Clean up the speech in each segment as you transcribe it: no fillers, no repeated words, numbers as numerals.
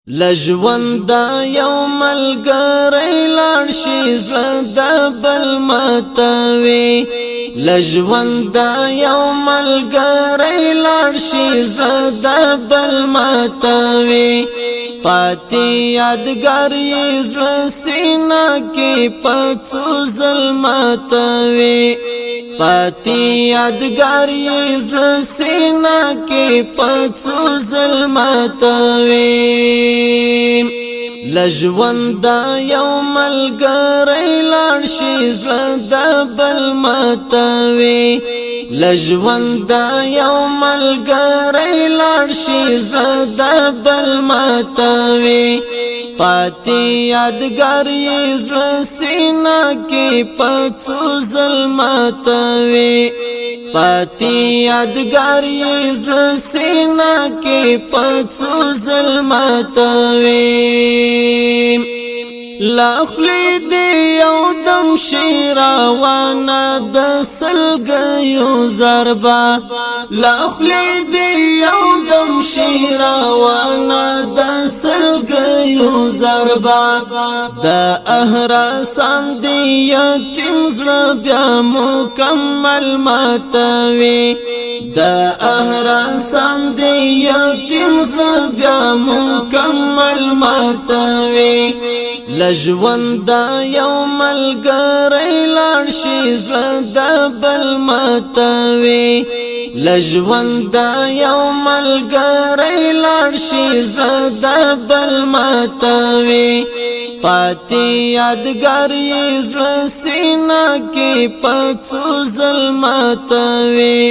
لژوند یو ملګری لاړ شي زړه د بل ماتوي لژوند یو ملګری لاړ شي زړه د بل ماتوي پاتې یادګار یې زړه سینه کې پڅو ظلماتوي پاتې یادګار یې زړه سینه کې پڅو ظلماتوي لژوند یو ملګری لاړ شي زړه د بل ماتوي لژوند یو ملګری لاړ شي زړه د بل ماتوي پاتې یادګار یې زړه سینه کې پڅو ظلماتوي پاتې یادګار یې زړه سینه کې پڅو ظلماتوي لاخلی دی یو دم شیراوانا د سلګیو ضربا لاخلی دی یو دم شیراوانا د سلګیو ضربا د احراسان دی یتیم زړه بیا مکمل ماتوي د احراسان دی یتیم زړه بیا مکمل ماتوي لژوند یو ملګری لاړ شي زړه د بل ماتوي لژوند یو ملګری لاړ شي زړه د بل ماتوي پاتې یادګار یې زړه سینه کې پڅو ظلماتوي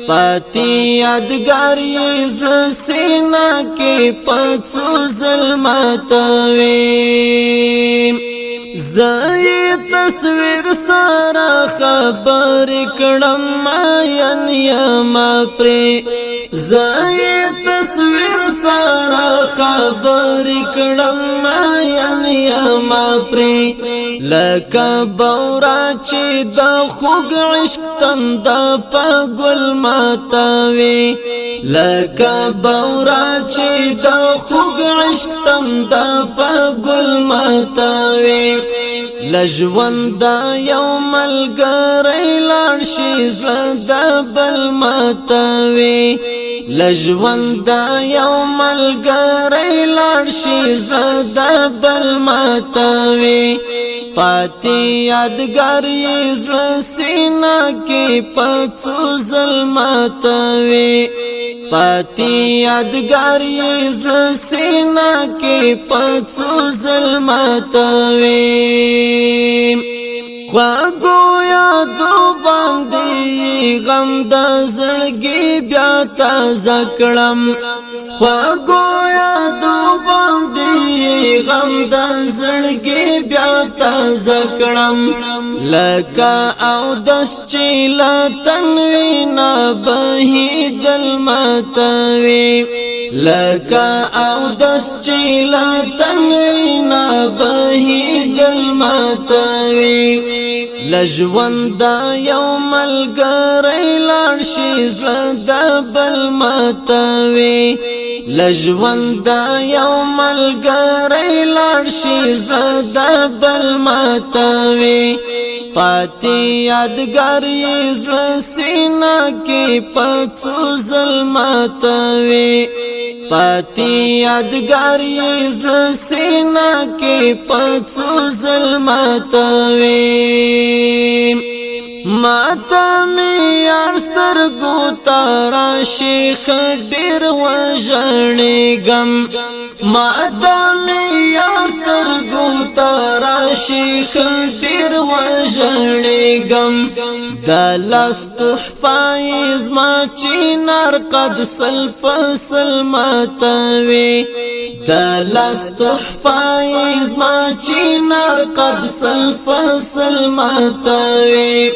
پاتې یادګار یې زړه سینه کې پڅو ظلماتوي زای تصویر سارا خبر کړم ماین یما پرې زای تصویر سارا خبر کړم ماین یما پرې لکه بورا چې د خوږ عشق تند په ګل ماتوي لکه بورا چې د خوږ عشق تند په ګل ماتوي لژوند یو ملګری لاړ شي زړه د بل ماتوي لژوند یو ملګری لاړ شي زړه د بل ماتوي پاتې یادګار یې زړه سینه کې پڅو ظلماتوي پاتې یادګار یې زړه سینه کې پڅو ظلماتوي خواږو یادو باندې غم د زړګي بیا تازه کړم خواږو یادو باندې غم د زړګي بیا تازه کړم لکه او دس چې لا تنوینا بهیدل ماتوي لکه او دس چې لا تنوینا بهیدل ماتوي لژوند یو ملګری لاړ شي زړه د بل ماتوي لژوند یو ملګری لاړ شي زړه د بل ماتوي پاتې یادګار یې زړه سینه کې پڅو ظلماتوي پاتې یادګار یې زړه سینه کې پڅو ظلماتوي ماته می یار سترګو تارا شیخ ډیر وژړېږم ماته می یار سترګو تارا شیخ ډیر وژړېږم د لاس تحفه زما چینار قد سل فصل ماتوي د لاس تحفه زما چینار قد سل فصل ماتوي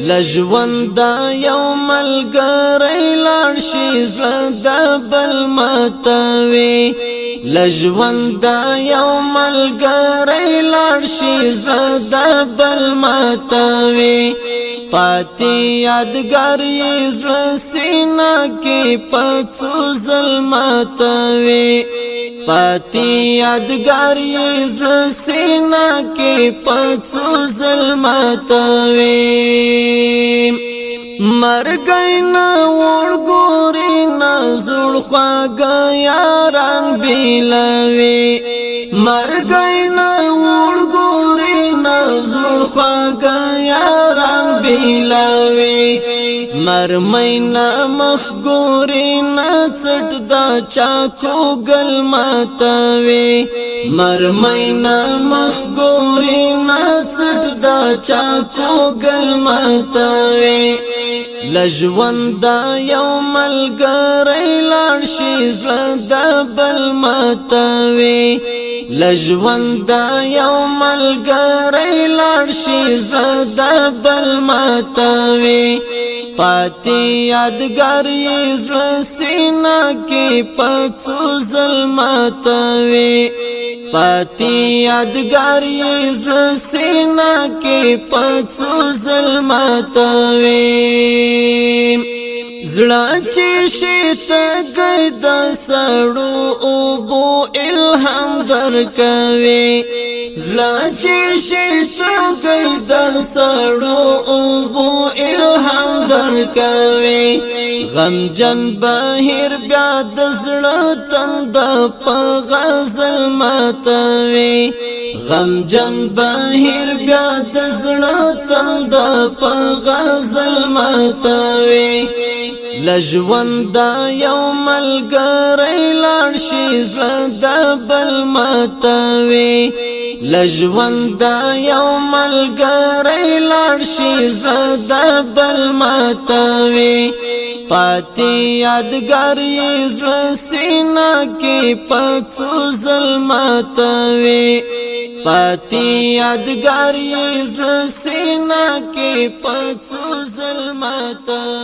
لژوند یو ملګری لاړ شي زړه د بل ماتوي لژوند یو ملګری لاړ شي زړه د بل ماتوي پاتی یادگار زړه سینا کې پڅو ظلماتوي پاتی یادگار زړه سینا کې پڅو ظلماتوي مرګای نه وړګوري نه زړ خواږه یاران بیلوي مرګای نه وړګوري نه زړ خواږه یاران بیلوي مرمینا مخګوري نه څټ دا چاکو ګل ماتوي مرمینا مخګوري نه څټ دا چاکو ګل ماتوي لژوند یو ملګری لاړ شي زړه د بل ماتوي لژوند یو ملګری لاړ شي زړه د بل ماتوي پاتی یادگار زړه سینا کې پڅو ظلماتوي پاتی یادگار زړه سینا کې پڅو ظلماتوي زړه چې شي ته د سړو او بو الهام درکوي زړه چې شي ته د سړو او بو الهام درکوي غم جن بهر بیا د زړه تند په غزل ماتوي غم جن بهر بیا د زړه تند په غزل ماتوي لژوند یو ملګری لاړ شي زړه د بل ماتوي لژوند یو ملګری لاړ شي زړه د بل ماتوي پاتی یادگار زړه سینا کې پڅو ظلماتوي پاتی یادگار زړه سینا کې پڅو ظلماتوي